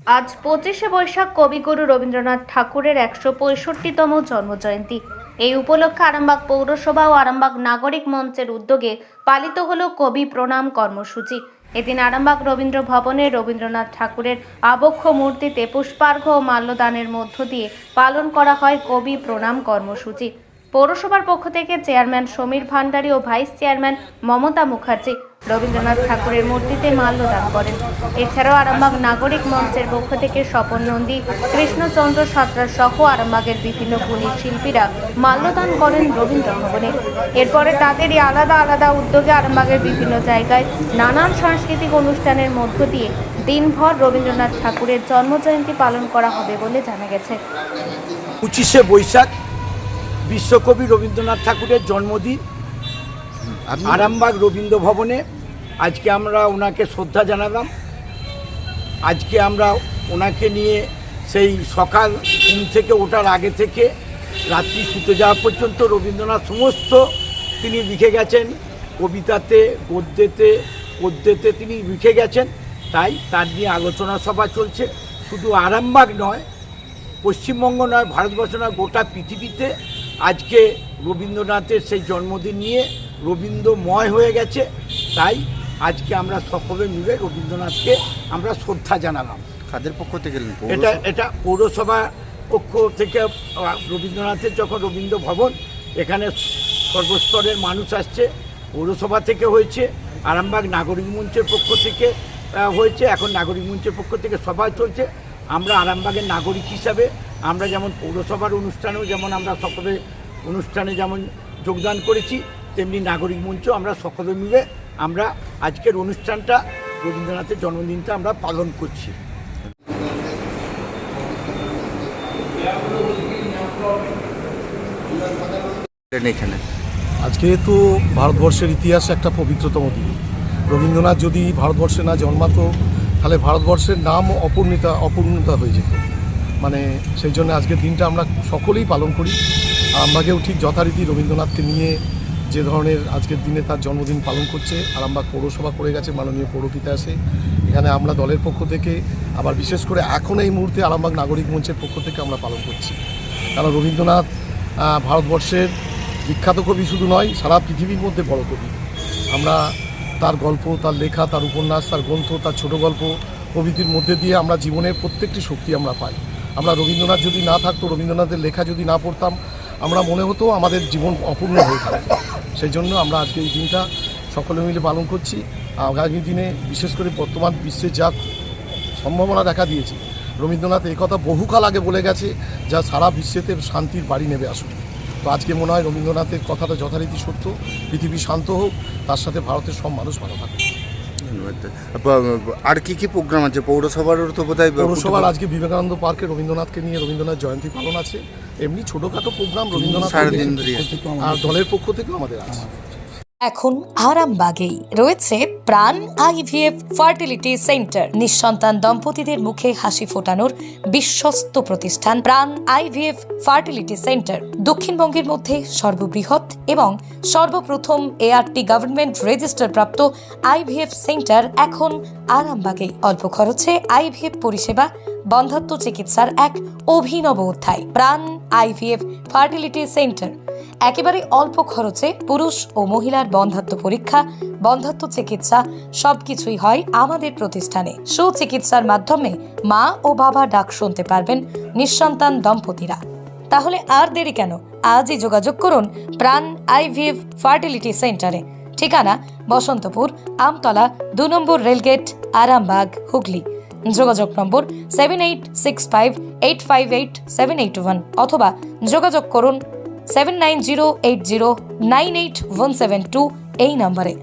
আজ 25শে বৈশাখ কবিগুরু রবীন্দ্রনাথ ঠাকুরের 165তম জন্মজয়ন্তী। এই উপলক্ষে আরামবাগ পৌরসভা ও আরামবাগ নাগরিক মঞ্চের উদ্যোগে পালিত হলো কবি প্রণাম কর্মসূচি। এদিন আরামবাগ রবীন্দ্র ভবনে রবীন্দ্রনাথ ঠাকুরের আবক্ষ মূর্তিতে পুষ্পার্ঘ্য ও মাল্যদানের মধ্য দিয়ে পালন করা হয় কবি প্রণাম কর্মসূচি। পৌরসভার পক্ষ থেকে চেয়ারম্যান সমীর ভান্ডারী ও ভাইস চেয়ারম্যান মমতা মুখার্জি রবীন্দ্রনাথ ঠাকুরের মূর্তিতে মাল্যদান করেন। এছাড়াও আরামবাগ নাগরিক মঞ্চের পক্ষ থেকে স্বপন নন্দী, কৃষ্ণচন্দ্র সাঁতরা সহ আরামবাগের বিভিন্ন গুণী শিল্পীরা মাল্যদান করেন রবীন্দ্র ভবনে। এরপরে তাদেরই আলাদা আলাদা উদ্যোগে আরামবাগের বিভিন্ন জায়গায় নানান সাংস্কৃতিক অনুষ্ঠানের মধ্য দিয়ে দিনভর রবীন্দ্রনাথ ঠাকুরের জন্মজয়ন্তী পালন করা হবে বলে জানা গেছে। 25শে বৈশাখ বিশ্বকবি রবীন্দ্রনাথ ঠাকুরের জন্মদিন। আরামবাগ রবীন্দ্র ভবনে আজকে আমরা ওনাকে শ্রদ্ধা জানালাম। আজকে আমরা ওনাকে নিয়ে সেই সকাল ঘুম থেকে ওঠার আগে থেকে রাত্রি শুতে যাওয়া পর্যন্ত রবীন্দ্রনাথ সমস্ত তিনি লিখে গেছেন, কবিতাতে, গদ্যেতে তিনি লিখে গেছেন। তাই তার নিয়ে আলোচনা সভা চলছে। শুধু আরামবাগ নয়, পশ্চিমবঙ্গ নয়, ভারতবর্ষ নয়, গোটা পৃথিবীতে আজকে রবীন্দ্রনাথের সেই জন্মদিন নিয়ে রবীন্দ্রময় হয়ে গেছে। তাই আজকে আমরা সকলে মিলে রবীন্দ্রনাথকে আমরা শ্রদ্ধা জানালাম। কাদের পক্ষ থেকে? এটা পৌরসভা পক্ষ থেকে। রবীন্দ্রনাথের যখন রবীন্দ্র ভবন, এখানে সর্বস্তরের মানুষ আসছে। পৌরসভা থেকে হয়েছে, আরামবাগ নাগরিক মঞ্চের পক্ষ থেকে হয়েছে, এখন নাগরিক মঞ্চের পক্ষ থেকে সভা চলছে। আমরা আরামবাগের নাগরিক হিসাবে আমরা যেমন পৌরসভার অনুষ্ঠানেও যেমন আমরা সকলে অনুষ্ঠানে যেমন যোগদান করেছি, তেমনি নাগরিক মঞ্চ আমরা সকলে মিলে আমরা আজকের অনুষ্ঠানটা, রবীন্দ্রনাথের জন্মদিনটা আমরা পালন করছি। এখানে আজকে তো ভারতবর্ষের ইতিহাসে একটা পবিত্রতম দিন। রবীন্দ্রনাথ যদি ভারতবর্ষে না জন্মাতো তাহলে ভারতবর্ষের নাম অপূর্ণতা হয়ে যেত। মানে সেই জন্য আজকের দিনটা আমরা সকলেই পালন করি। আরামবাগেও ঠিক যথারীতি রবীন্দ্রনাথকে নিয়ে যে ধরনের আজকের দিনে তার জন্মদিন পালন করছে, আরামবাগ পৌরসভা করে গেছে, মাননীয় পৌরপিতা আসে এখানে, আমরা দলের পক্ষ থেকে, আবার বিশেষ করে এখন এই মুহূর্তে আরামবাগ নাগরিক মঞ্চের পক্ষ থেকে আমরা পালন করছি। কারণ রবীন্দ্রনাথ ভারতবর্ষের বিখ্যাত কবি শুধু নয়, সারা পৃথিবীর মধ্যে বড় কবি। আমরা তার গল্প, তার লেখা, তার উপন্যাস, তার গ্রন্থ, তার ছোট গল্প প্রভৃতির মধ্যে দিয়ে আমরা জীবনের প্রত্যেকটি শক্তি আমরা পাই। আমরা রবীন্দ্রনাথ যদি না থাকতো, রবীন্দ্রনাথের লেখা যদি না পড়তাম, আমরা মনে হতো আমাদের জীবন অপূর্ণ হয়ে থাকত। সেই জন্য আমরা আজকে এই দিনটা সকলে মিলে পালন করছি। আগামী দিনে বিশেষ করে বর্তমান বিশ্বে যা সম্ভাবনা দেখা দিয়েছে, রবীন্দ্রনাথ এই কথা বহুকাল আগে বলে গেছে, যা সারা বিশ্বেতে শান্তির বাড়ি নেবে আসুন। তো আজকে মনে হয় রবীন্দ্রনাথের কথাটা যথারীতি সত্য। পৃথিবী শান্ত হোক, তার সাথে ভারতের সব মানুষ ভালো থাকে। আর কি কি প্রোগ্রাম আছে পৌরসভার? তো বোধহয় পৌরসভার আজকে বিবেকানন্দ পার্কে রবীন্দ্রনাথকে নিয়ে রবীন্দ্রনাথ জয়ন্তী পালন আছে। এমনি ছোটোখাটো প্রোগ্রাম রবীন্দ্রনাথ আর দলের পক্ষ থেকেও আমাদের আছে। এখন আরামবাগেই রয়েছে প্রাণ আইভিএফ ফার্টিলিটি সেন্টার। নিঃসন্তান দম্পতিদের মুখে হাসি ফোটানোর বিশ্বস্ত প্রতিষ্ঠান প্রাণ আইভিএফ ফার্টিলিটি সেন্টার দক্ষিণবঙ্গের মধ্যে সর্ববৃহৎ এবং সর্বপ্রথম এআরটি গভর্নমেন্ট রেজিস্টার প্রাপ্ত আইভিএফ সেন্টার এখন আরামবাগেই। অল্প খরচে আইভিএফ পরিষেবা, বন্ধ্যাত্ব চিকিৎসার এক অভিনব অধ্যায়। প্রাণ আইভিএফ ফার্টিলিটি সেন্টার একেবারে অল্প খরচে পুরুষ ও মহিলার বন্ধ্যাত্ব পরীক্ষা, বন্ধ্যাত্ব চিকিৎসা সবকিছুই হয় আমাদের প্রতিষ্ঠানে। সুচিকিৎসার মাধ্যমে মা ও বাবা ডাক শুনতে পারবেন নিঃসন্তান দম্পতিরা। তাহলে আর দেরি কেন? আজই যোগাযোগ করুন প্রাণ আইভিএফ ফার্টিলিটি সেন্টারে। ঠিকানা বসন্তপুর, আমতলা, 2 নম্বর রেলগেট, আরামবাগ, হুগলি। যোগাযোগ নম্বর 7865858781 অথবা যোগাযোগ করুন 7908098172 এই নম্বরে।